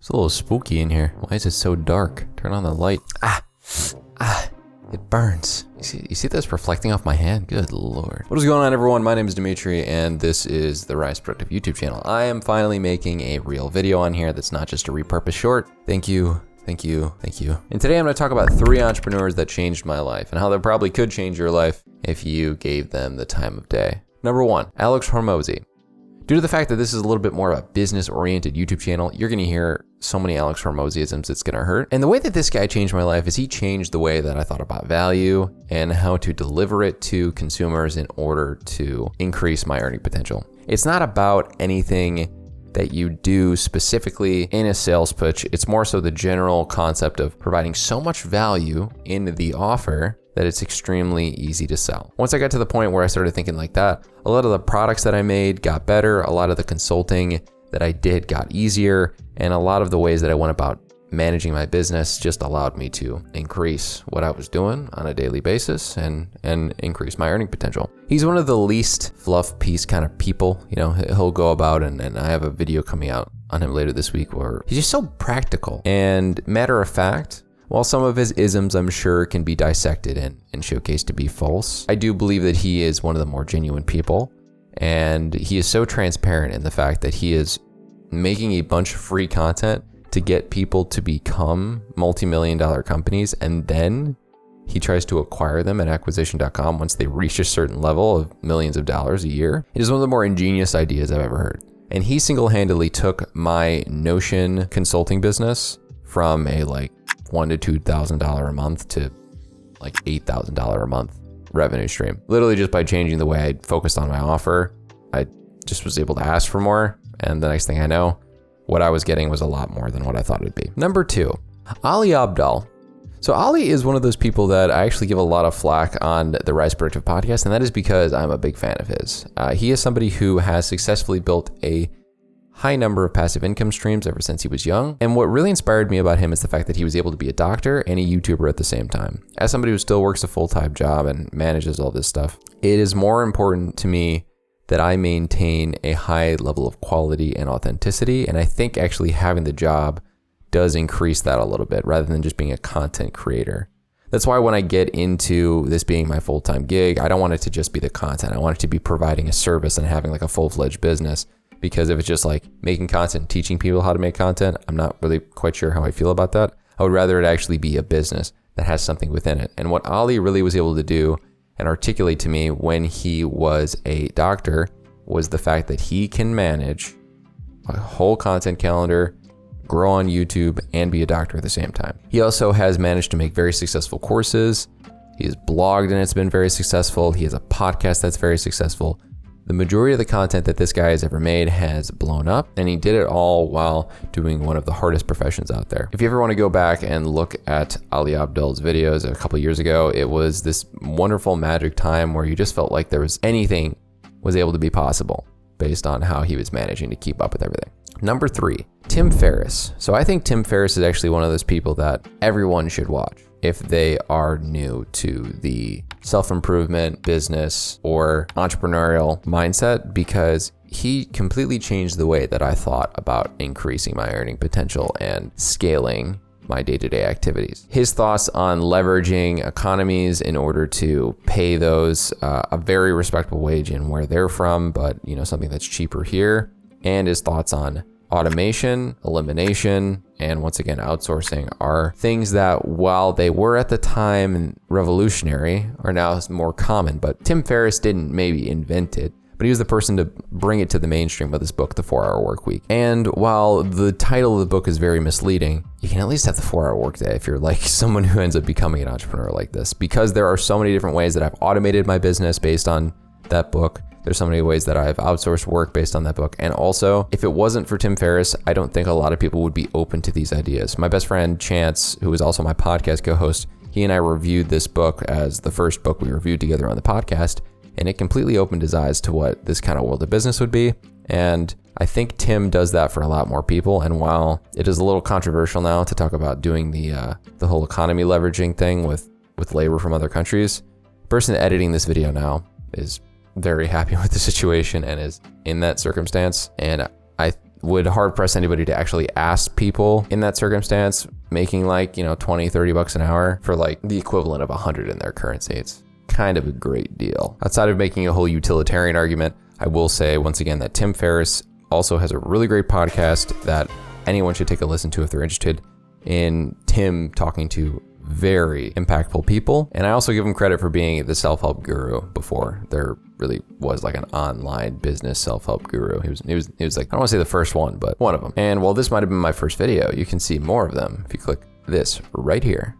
It's a little spooky in here. Why is it so dark? Turn on the light. It burns. You see this reflecting off my hand? Good Lord. What is going on, everyone? My name is Dimitri, and this is the Rise Productive YouTube channel. I am finally making a real video on here that's not just a repurposed short. Thank you. Thank you. Thank you. And today I'm going to talk about 3 entrepreneurs that changed my life and how they probably could change your life if you gave them the time of day. Number 1, Alex Hormozi. Due to the fact that this is a little bit more of a business-oriented YouTube channel, you're going to hear so many Alex Hormozi-isms it's going to hurt. And the way that this guy changed my life is he changed the way that I thought about value and how to deliver it to consumers in order to increase my earning potential. It's not about anything that you do specifically in a sales pitch. It's more so the general concept of providing so much value in the offer that it's extremely easy to sell. Once I got to the point where I started thinking like that, a lot of the products that I made got better, a lot of the consulting that I did got easier, and a lot of the ways that I went about managing my business just allowed me to increase what I was doing on a daily basis and increase my earning potential. He's one of the least fluff piece kind of people. You know, he'll go about, and I have a video coming out on him later this week where he's just so practical and matter of fact. While some of his isms, I'm sure, can be dissected and showcased to be false, I do believe that he is one of the more genuine people. And he is so transparent in the fact that he is making a bunch of free content to get people to become multi-million-dollar companies, and then he tries to acquire them at acquisition.com once they reach a certain level of millions of dollars a year. It is one of the more ingenious ideas I've ever heard. And he single-handedly took my Notion consulting business from a $1,000 to $2,000 a month to $8,000 a month revenue stream. Literally just by changing the way I focused on my offer, I just was able to ask for more. And the next thing I know, what I was getting was a lot more than what I thought it'd be. Number 2, Ali Abdaal. So Ali is one of those people that I actually give a lot of flack on the Rise Productive podcast, and that is because I'm a big fan of his. He is somebody who has successfully built a high number of passive income streams ever since he was young. And what really inspired me about him is the fact that he was able to be a doctor and a YouTuber at the same time. As somebody who still works a full-time job and manages all this stuff, it is more important to me that I maintain a high level of quality and authenticity. And I think actually having the job does increase that a little bit rather than just being a content creator. That's why when I get into this being my full-time gig, I don't want it to just be the content. I want it to be providing a service and having a full-fledged business. Because if it's just making content, teaching people how to make content, I'm not really quite sure how I feel about that. I would rather it actually be a business that has something within it. And what Ali really was able to do and articulate to me when he was a doctor was the fact that he can manage a whole content calendar, grow on YouTube, and be a doctor at the same time. He also has managed to make very successful courses. He has blogged and it's been very successful. He has a podcast that's very successful. The majority of the content that this guy has ever made has blown up, and he did it all while doing one of the hardest professions out there. If you ever want to go back and look at Ali Abdaal's videos a couple years ago, it was this wonderful magic time where you just felt like there was anything was able to be possible based on how he was managing to keep up with everything. Number 3, Tim Ferriss. So I think Tim Ferriss is actually one of those people that everyone should watch if they are new to the self-improvement, business, or entrepreneurial mindset, because he completely changed the way that I thought about increasing my earning potential and scaling my day-to-day activities. His thoughts on leveraging economies in order to pay those a very respectable wage in where they're from, but something that's cheaper here, and his thoughts on automation, elimination, and once again, outsourcing are things that, while they were at the time revolutionary, are now more common. But Tim Ferriss didn't maybe invent it, but he was the person to bring it to the mainstream with his book, The 4-Hour Workweek. And while the title of the book is very misleading, you can at least have the 4-hour workday if you're someone who ends up becoming an entrepreneur like this, because there are so many different ways that I've automated my business based on that book. There's so many ways that I've outsourced work based on that book. And also, if it wasn't for Tim Ferriss, I don't think a lot of people would be open to these ideas. My best friend, Chance, who is also my podcast co-host, he and I reviewed this book as the first book we reviewed together on the podcast, and it completely opened his eyes to what this kind of world of business would be. And I think Tim does that for a lot more people. And while it is a little controversial now to talk about doing the whole economy leveraging thing with labor from other countries, the person editing this video now is very happy with the situation and is in that circumstance. And I would hard press anybody to actually ask people in that circumstance making like, 20, 30 bucks an hour for like the equivalent of 100 in their currency. It's kind of a great deal. Outside of making a whole utilitarian argument, I will say once again that Tim Ferriss also has a really great podcast that anyone should take a listen to if they're interested in Tim talking to very impactful people. And I also give him credit for being the self-help guru before there really was like an online business self-help guru. He was like, I don't want to say the first one, but one of them. And while this might have been my first video, you can see more of them if you click this right here.